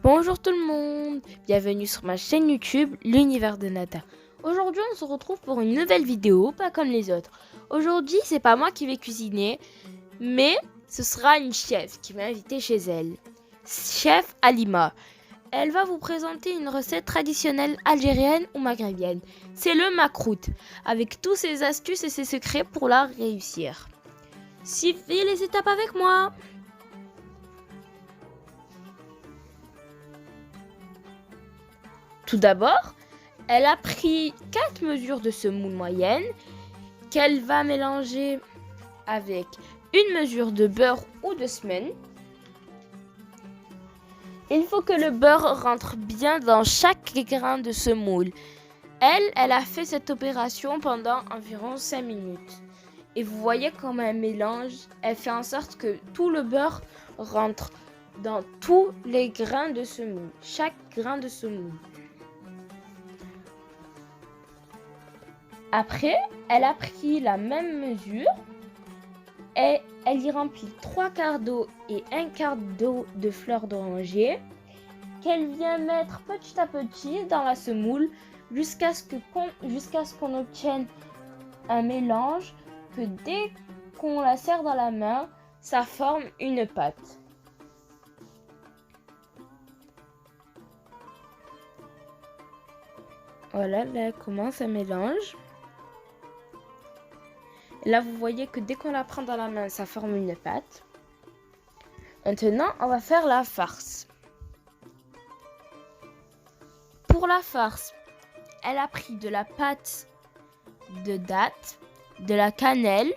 Bonjour tout le monde, bienvenue sur ma chaîne YouTube, l'univers de Nata. Aujourd'hui on se retrouve pour une nouvelle vidéo, pas comme les autres. Aujourd'hui c'est pas moi qui vais cuisiner, mais ce sera une chef qui m'a invité chez elle. Chef Halima. Elle va vous présenter une recette traditionnelle algérienne ou maghrébienne. C'est le makrout, avec tous ses astuces et ses secrets pour la réussir. Suivez les étapes avec moi. Tout d'abord, elle a pris 4 mesures de semoule moyenne qu'elle va mélanger avec une mesure de beurre ou de semaine. Il faut que le beurre rentre bien dans chaque grain de semoule. Elle a fait cette opération pendant environ 5 minutes. Et vous voyez comme un mélange, elle fait en sorte que tout le beurre rentre dans tous les grains de semoule, chaque grain de semoule. Après, elle a pris la même mesure et elle y remplit 3 quarts d'eau et 1 quart d'eau de fleur d'oranger qu'elle vient mettre petit à petit dans la semoule jusqu'à ce qu'on obtienne un mélange que dès qu'on la serre dans la main, ça forme une pâte. Voilà, là elle commence à mélanger. Là, vous voyez que dès qu'on la prend dans la main, ça forme une pâte. Maintenant, on va faire la farce. Pour la farce, elle a pris de la pâte de date, de la cannelle,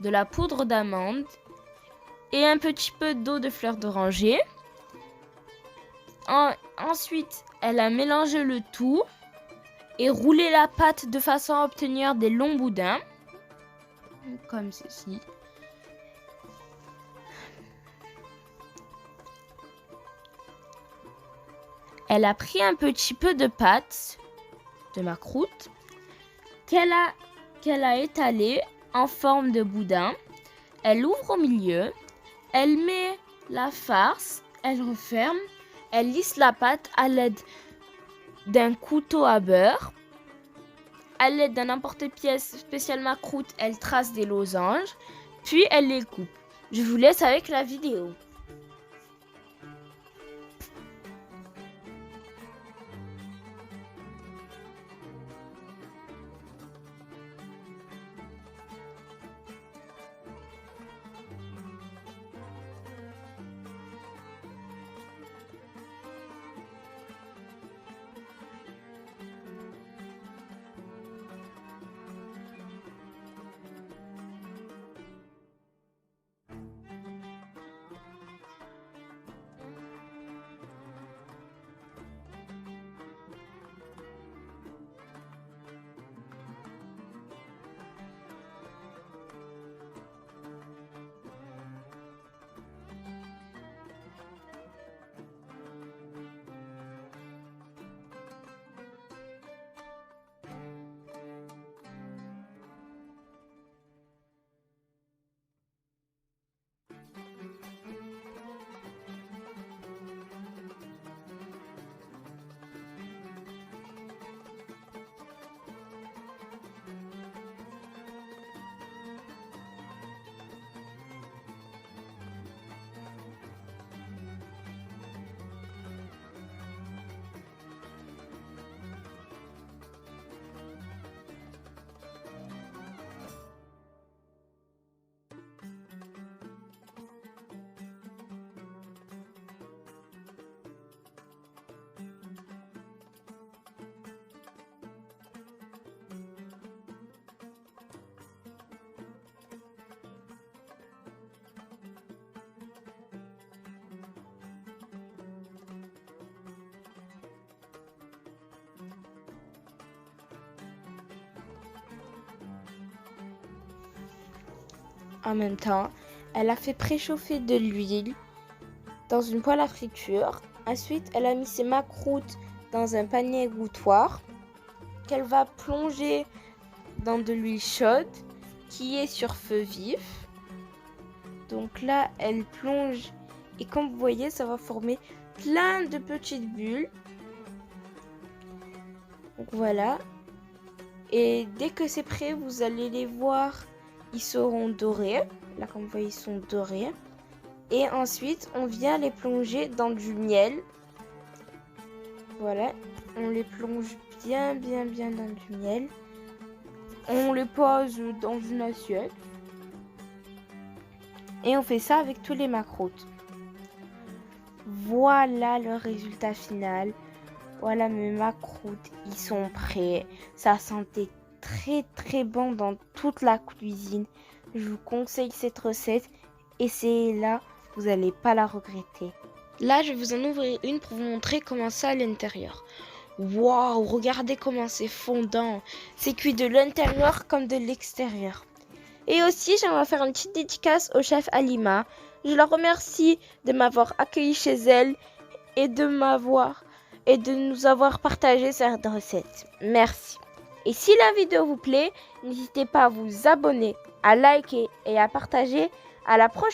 de la poudre d'amande et un petit peu d'eau de fleur d'oranger. Ensuite, elle a mélangé le tout et roulé la pâte de façon à obtenir des longs boudins. Comme ceci. Elle a pris un petit peu de pâte de makrout qu'elle a étalé en forme de boudin. Elle ouvre au milieu, elle met la farce, elle referme, elle lisse la pâte à l'aide d'un couteau à beurre. À l'aide d'un emporte-pièce spécial makrout, elle trace des losanges, puis elle les coupe. Je vous laisse avec la vidéo. En même temps, elle a fait préchauffer de l'huile dans une poêle à friture. Ensuite, elle a mis ses makroutes dans un panier égouttoir qu'elle va plonger dans de l'huile chaude qui est sur feu vif. Donc là, elle plonge Et comme vous voyez, ça va former plein de petites bulles. Donc voilà. Et dès que c'est prêt, vous allez les voir. Ils seront dorés. Là, comme vous voyez, ils sont dorés. Et ensuite, on vient les plonger dans du miel. Voilà. On les plonge bien dans du miel. On les pose dans une assiette. Et on fait ça avec tous les macroutes. Voilà le résultat final. Voilà mes macroutes, ils sont prêts. Ça sentait très bon dans toute la cuisine. Je vous conseille cette recette. Essayez-la, vous n'allez pas la regretter. Là, je vais vous en ouvrir une pour vous montrer comment ça à l'intérieur. Waouh, regardez comment c'est fondant. C'est cuit de l'intérieur comme de l'extérieur. Et aussi, j'aimerais faire une petite dédicace au chef Halima. Je la remercie de m'avoir accueilli chez elle et de nous avoir partagé cette recette. Merci. Et si la vidéo vous plaît, n'hésitez pas à vous abonner, à liker et à partager. À la prochaine.